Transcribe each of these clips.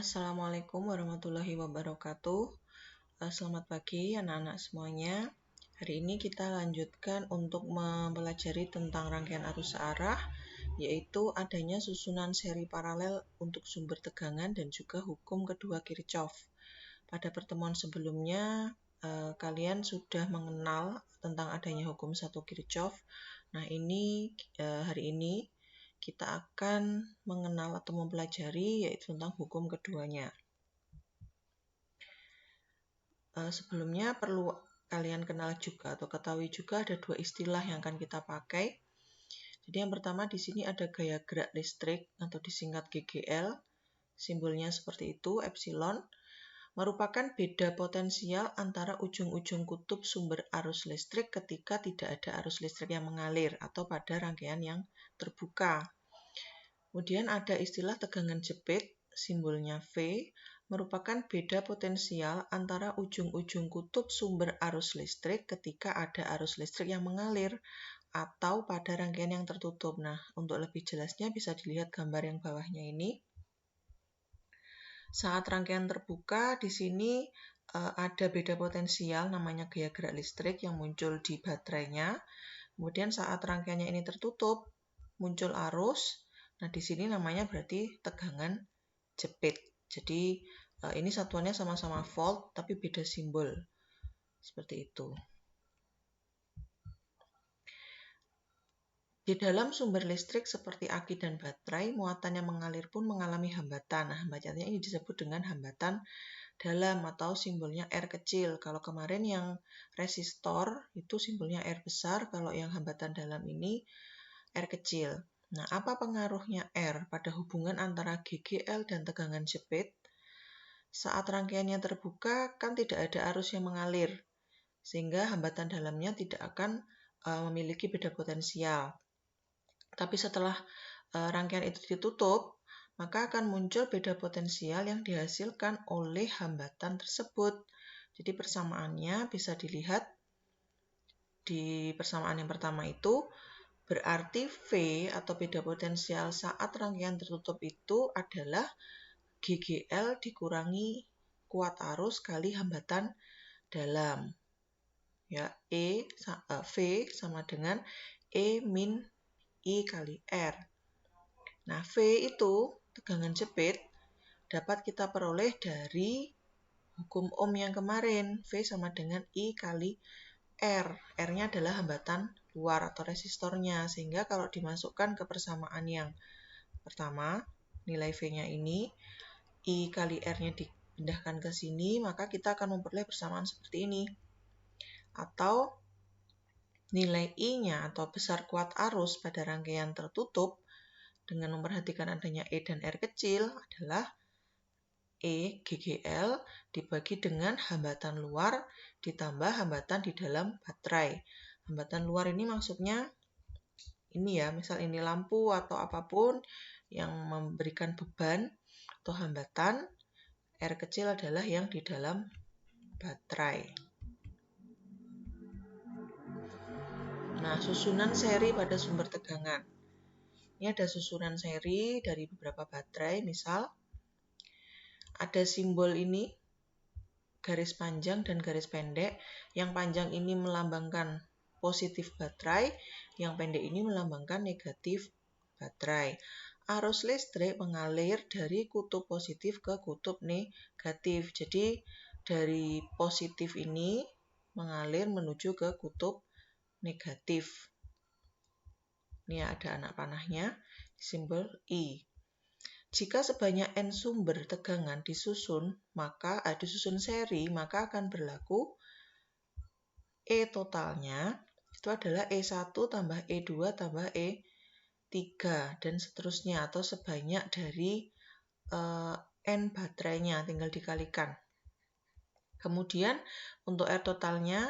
Assalamualaikum warahmatullahi wabarakatuh. Selamat pagi anak-anak semuanya. Hari ini kita lanjutkan untuk mempelajari tentang rangkaian arus searah, yaitu adanya susunan seri paralel untuk sumber tegangan dan juga hukum kedua Kirchhoff. Pada pertemuan sebelumnya, kalian sudah mengenal tentang adanya hukum satu Kirchhoff. Nah, hari ini kita akan mengenal atau mempelajari yaitu tentang hukum keduanya. Sebelumnya perlu kalian kenal juga atau ketahui juga ada dua istilah yang akan kita pakai. Jadi yang pertama di sini ada gaya gerak listrik atau disingkat GGL, simbolnya seperti itu, epsilon, merupakan beda potensial antara ujung-ujung kutub sumber arus listrik ketika tidak ada arus listrik yang mengalir atau pada rangkaian yang terbuka. Kemudian ada istilah tegangan jepit, simbolnya V, merupakan beda potensial antara ujung-ujung kutub sumber arus listrik ketika ada arus listrik yang mengalir atau pada rangkaian yang tertutup. Nah, untuk lebih jelasnya bisa dilihat gambar yang bawahnya ini. Saat rangkaian terbuka, di sini ada beda potensial namanya gaya gerak listrik yang muncul di baterainya. Kemudian saat rangkaiannya ini tertutup, muncul arus. Nah, di sini namanya berarti tegangan jepit. Jadi, ini satuannya sama-sama volt, tapi beda simbol. Seperti itu. Di dalam sumber listrik seperti aki dan baterai, muatan yang mengalir pun mengalami hambatan. Nah, hambatannya ini disebut dengan hambatan dalam atau simbolnya R kecil. Kalau kemarin yang resistor itu simbolnya R besar, kalau yang hambatan dalam ini R kecil. Nah, apa pengaruhnya R pada hubungan antara GGL dan tegangan jepit? Saat rangkaiannya terbuka, kan tidak ada arus yang mengalir, sehingga hambatan dalamnya tidak akan memiliki beda potensial. Tapi setelah rangkaian itu ditutup, maka akan muncul beda potensial yang dihasilkan oleh hambatan tersebut. Jadi persamaannya bisa dilihat di persamaan yang pertama itu, berarti V atau beda potensial saat rangkaian tertutup itu adalah GGL dikurangi kuat arus kali hambatan dalam. Ya, V sama dengan E min I kali R. Nah, V itu tegangan jepit dapat kita peroleh dari hukum Ohm yang kemarin. V sama dengan I kali R. R-nya adalah hambatan luar atau resistornya. Sehingga kalau dimasukkan ke persamaan yang pertama, nilai V-nya ini, I kali R-nya dipindahkan ke sini, maka kita akan memperoleh persamaan seperti ini. Atau nilai I-nya atau besar kuat arus pada rangkaian tertutup dengan memperhatikan adanya E dan R kecil adalah E GGL dibagi dengan hambatan luar ditambah hambatan di dalam baterai. Hambatan luar ini maksudnya ini ya, misal ini lampu atau apapun yang memberikan beban atau hambatan, R kecil adalah yang di dalam baterai. Nah, susunan seri pada sumber tegangan. Ini ada susunan seri dari beberapa baterai, misal ada simbol ini, garis panjang dan garis pendek. Yang panjang ini melambangkan positif baterai, yang pendek ini melambangkan negatif baterai. Arus listrik mengalir dari kutub positif ke kutub negatif. Jadi dari positif ini mengalir menuju ke kutub negatif. Ini ada anak panahnya, simbol I. Jika sebanyak N sumber tegangan disusun seri, maka akan berlaku E totalnya itu adalah E1 tambah E2 tambah E3 dan seterusnya, atau sebanyak dari N baterainya, tinggal dikalikan. Kemudian untuk R totalnya,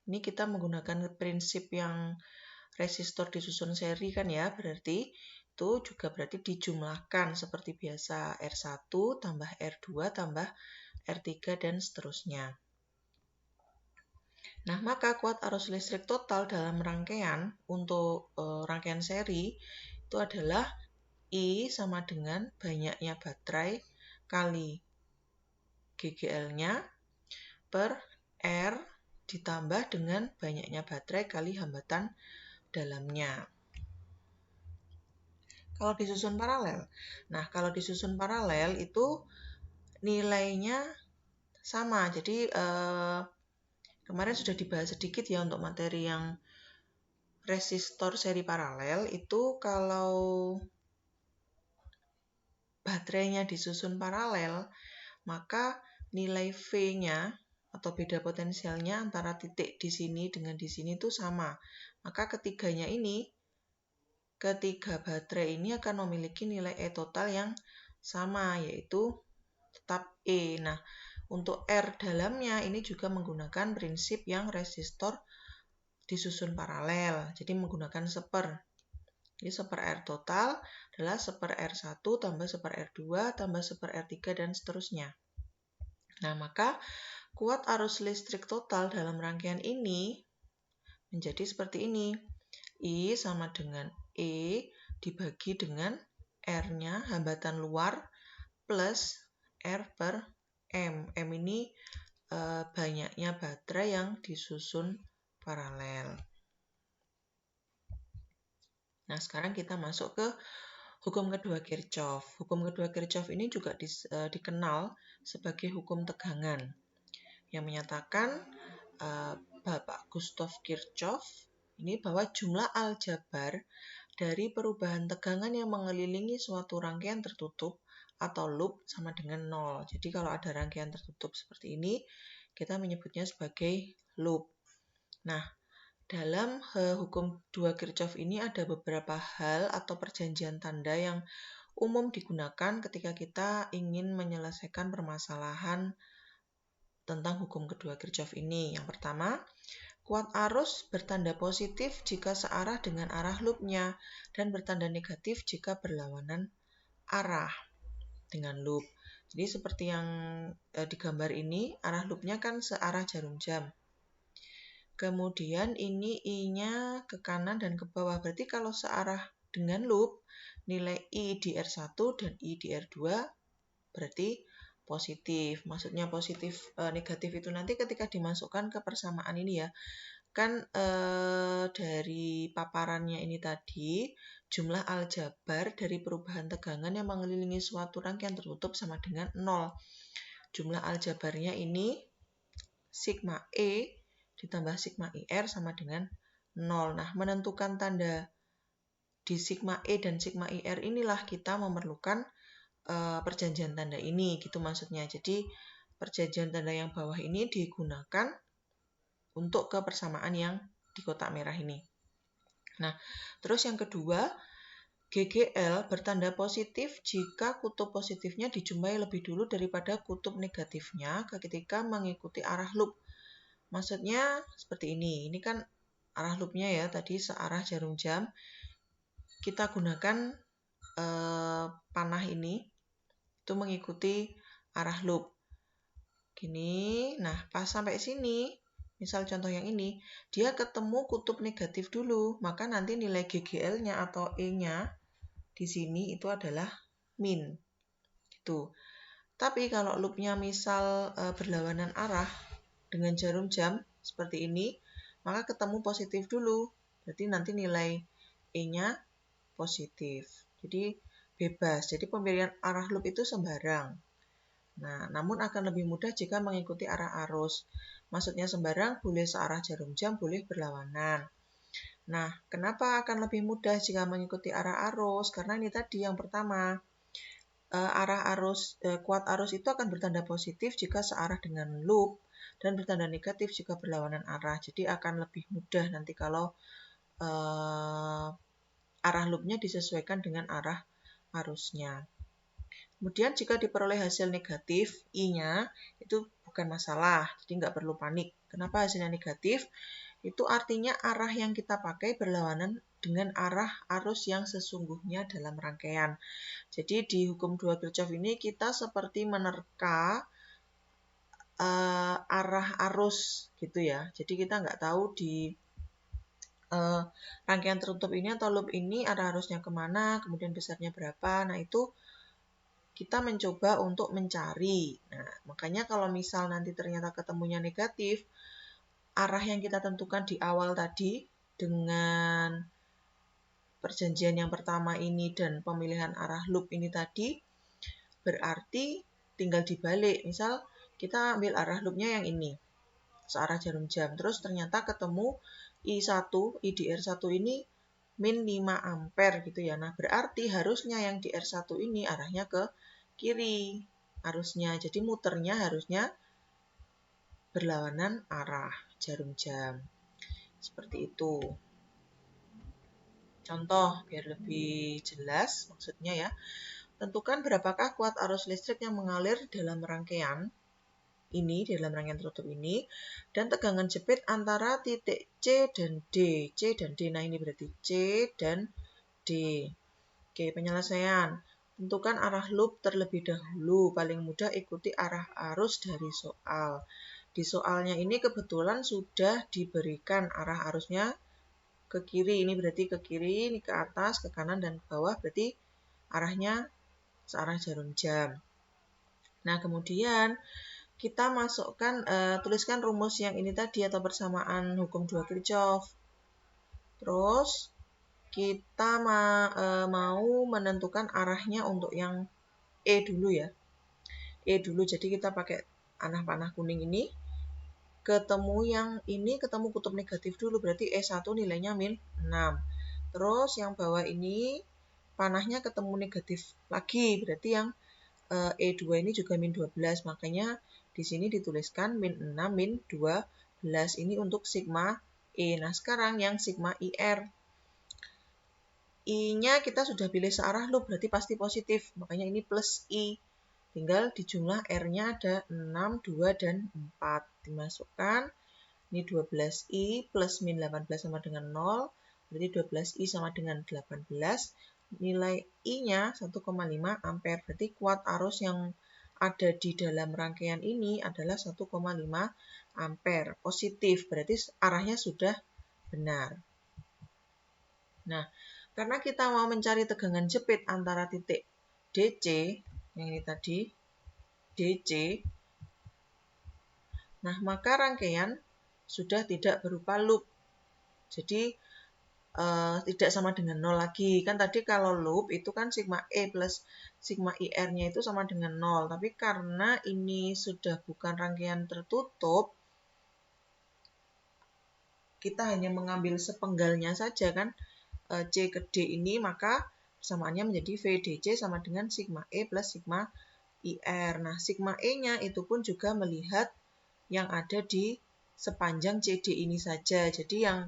ini kita menggunakan prinsip yang resistor disusun seri kan ya, berarti itu juga berarti dijumlahkan seperti biasa, R1 tambah R2 tambah R3 dan seterusnya. Nah, maka kuat arus listrik total dalam rangkaian untuk rangkaian seri itu adalah I sama dengan banyaknya baterai kali GGL-nya per R ditambah dengan banyaknya baterai kali hambatan dalamnya. Kalau disusun paralel, nah kalau disusun paralel itu nilainya sama. Jadi kemarin sudah dibahas sedikit ya untuk materi yang resistor seri paralel itu kalau baterainya disusun paralel, maka nilai V-nya atau beda potensialnya antara titik di sini dengan di sini itu sama. Maka ketiga baterai ini akan memiliki nilai E total yang sama, yaitu tetap E. Nah, untuk R dalamnya ini juga menggunakan prinsip yang resistor disusun paralel. Jadi menggunakan seper. Jadi seper R total adalah seper R1 tambah seper R2 tambah seper R3 dan seterusnya. Nah, maka kuat arus listrik total dalam rangkaian ini menjadi seperti ini. I sama dengan E dibagi dengan R-nya, hambatan luar, plus R per M. M ini banyaknya baterai yang disusun paralel. Nah, sekarang kita masuk ke hukum kedua Kirchhoff. Hukum kedua Kirchhoff ini juga dikenal sebagai hukum tegangan, yang menyatakan Bapak Gustav Kirchhoff ini bahwa jumlah aljabar dari perubahan tegangan yang mengelilingi suatu rangkaian tertutup atau loop sama dengan 0. Jadi kalau ada rangkaian tertutup seperti ini, kita menyebutnya sebagai loop. Nah, dalam hukum 2 Kirchhoff ini ada beberapa hal atau perjanjian tanda yang umum digunakan ketika kita ingin menyelesaikan permasalahan tentang hukum kedua Kirchhoff ini. Yang pertama, kuat arus bertanda positif jika searah dengan arah loopnya dan bertanda negatif jika berlawanan arah dengan loop. Jadi seperti yang di gambar ini, arah loopnya kan searah jarum jam. Kemudian ini I-nya ke kanan dan ke bawah. Berarti kalau searah dengan loop, nilai I di R1 dan I di R2 berarti positif. Maksudnya positif negatif itu nanti ketika dimasukkan ke persamaan ini ya. Kan dari paparannya ini tadi, jumlah aljabar dari perubahan tegangan yang mengelilingi suatu rangkaian tertutup sama dengan 0. Jumlah aljabarnya ini sigma E ditambah sigma IR sama dengan 0. Nah, menentukan tanda di sigma E dan sigma IR inilah kita memerlukan perjanjian tanda ini, gitu maksudnya. Jadi, perjanjian tanda yang bawah ini digunakan untuk ke persamaan yang di kotak merah ini. Nah, terus yang kedua, GGL bertanda positif jika kutub positifnya dijumpai lebih dulu daripada kutub negatifnya ketika mengikuti arah loop. Maksudnya seperti ini. Ini kan arah loopnya ya, tadi searah jarum jam. Kita gunakan panah ini itu mengikuti arah loop. Gini, nah pas sampai sini, misal contoh yang ini, dia ketemu kutub negatif dulu, maka nanti nilai GGL-nya atau E-nya di sini itu adalah min. Gitu. Tapi kalau loopnya misal berlawanan arah dengan jarum jam seperti ini, maka ketemu positif dulu. Berarti nanti nilai E-nya positif. Jadi bebas. Jadi pemilihan arah loop itu sembarang. Nah, namun akan lebih mudah jika mengikuti arah arus. Maksudnya sembarang boleh searah jarum jam, boleh berlawanan. Nah, kenapa akan lebih mudah jika mengikuti arah arus? Karena ini tadi yang pertama, kuat arus itu akan bertanda positif jika searah dengan loop dan bertanda negatif jika berlawanan arah. Jadi akan lebih mudah nanti kalau arah loopnya disesuaikan dengan arah arusnya. Kemudian jika diperoleh hasil negatif, I-nya itu bukan masalah, jadi nggak perlu panik. Kenapa hasilnya negatif? Itu artinya arah yang kita pakai berlawanan dengan arah arus yang sesungguhnya dalam rangkaian. Jadi di hukum 2 Kirchhoff ini kita seperti menerka arah arus gitu ya. Jadi kita nggak tahu di rangkaian tertutup ini atau loop ini arah arusnya kemana, kemudian besarnya berapa. Nah itu kita mencoba untuk mencari. Nah, makanya kalau misal nanti ternyata ketemunya negatif, arah yang kita tentukan di awal tadi dengan perjanjian yang pertama ini dan pemilihan arah loop ini tadi, berarti tinggal dibalik. Misal kita ambil arah loopnya yang ini, searah jarum jam. Terus ternyata ketemu I1, IDR1 ini min 5 ampere gitu ya. Nah, berarti harusnya yang di R1 ini arahnya ke kiri. Harusnya. Jadi muternya harusnya berlawanan arah jarum jam. Seperti itu. Contoh biar lebih jelas maksudnya ya. Tentukan berapakah kuat arus listrik yang mengalir dalam rangkaian ini, dalam rangkaian tertutup ini, dan tegangan jepit antara titik C dan D. C dan D, nah ini berarti C dan D. Oke, penyelesaian. Tentukan arah loop terlebih dahulu. Paling mudah ikuti arah arus dari soal. Di soalnya ini kebetulan sudah diberikan arah arusnya ke kiri. Ini berarti ke kiri, ini ke atas, ke kanan, dan ke bawah. Berarti arahnya searah jarum jam. Nah, kemudian kita masukkan, tuliskan rumus yang ini tadi atau persamaan hukum 2 Kirchhoff. Terus kita mau menentukan arahnya untuk yang E dulu ya. E dulu, jadi kita pakai panah kuning ini. Ketemu yang ini, ketemu kutub negatif dulu, berarti E1 nilainya min 6. Terus yang bawah ini, panahnya ketemu negatif lagi, berarti yang E2 ini juga min 12. Makanya di sini dituliskan min 6, min 12. Ini untuk sigma E. Nah, sekarang yang sigma IR. I-nya kita sudah pilih searah loop, berarti pasti positif. Makanya ini plus I. Tinggal di jumlah R-nya ada 6, 2, dan 4. Dimasukkan. Ini 12I plus min 18 sama dengan 0. Berarti 12I sama dengan 18. Nilai I-nya 1,5 ampere. Berarti kuat arus yang ada di dalam rangkaian ini adalah 1,5 ampere. Positif, berarti arahnya sudah benar. Nah, karena kita mau mencari tegangan jepit antara titik DC, yang ini tadi, DC, nah maka rangkaian sudah tidak berupa loop. Jadi, tidak sama dengan 0 lagi. Kan tadi kalau loop itu kan sigma E plus sigma IR-nya itu sama dengan 0. Tapi karena ini sudah bukan rangkaian tertutup, kita hanya mengambil sepenggalnya saja kan, C ke D ini, maka persamaannya menjadi VDC sama dengan sigma E plus sigma IR. Nah, sigma E-nya itu pun juga melihat yang ada di sepanjang CD ini saja. Jadi yang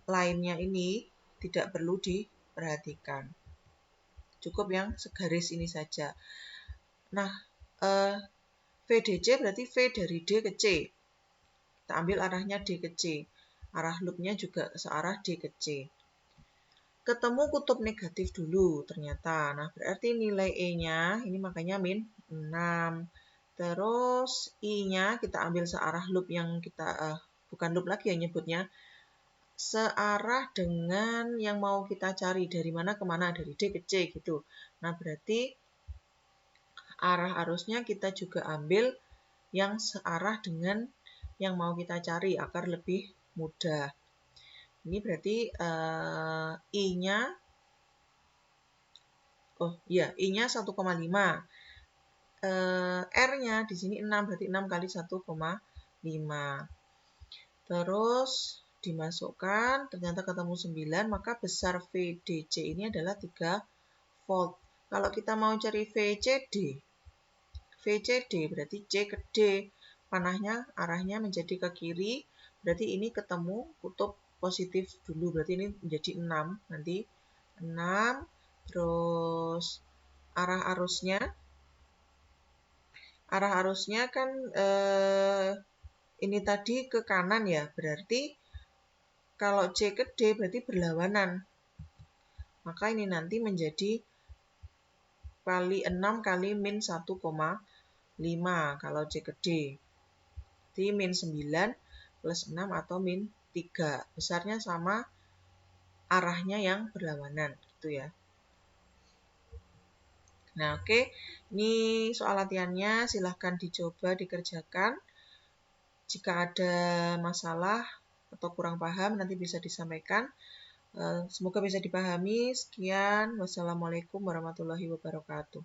lainnya ini tidak perlu diperhatikan. Cukup yang segaris ini saja. Nah, VDC berarti V dari D ke C. Kita ambil arahnya D ke C. Arah loopnya juga searah D ke C. Ketemu kutub negatif dulu ternyata. Nah, berarti nilai E-nya, ini makanya min 6. Terus I-nya kita ambil searah loop yang kita, bukan loop lagi ya nyebutnya, searah dengan yang mau kita cari. Dari mana ke mana? Dari D ke C gitu. Nah, berarti arah arusnya kita juga ambil yang searah dengan yang mau kita cari agar lebih mudah. Ini berarti I-nya, I-nya 1,5. R-nya di sini 6, berarti 6 kali 1,5. Terus dimasukkan, ternyata ketemu 9, maka besar VDC ini adalah 3 volt. Kalau kita mau cari VCD berarti C ke D. Panahnya arahnya menjadi ke kiri, berarti ini ketemu kutub positif dulu, berarti ini menjadi 6. Nanti 6, terus arah arusnya kan ini tadi ke kanan ya, berarti kalau C ke D berarti berlawanan. Maka ini nanti menjadi kali 6 kali min 1,5 kalau C ke D. Jadi min 9 plus 6 atau min 3. Besarnya sama, arahnya yang berlawanan gitu ya. Nah, oke. Ini soal latihannya, silahkan dicoba dikerjakan. Jika ada masalah atau kurang paham, nanti bisa disampaikan. Semoga bisa dipahami. Sekian. Wassalamualaikum warahmatullahi wabarakatuh.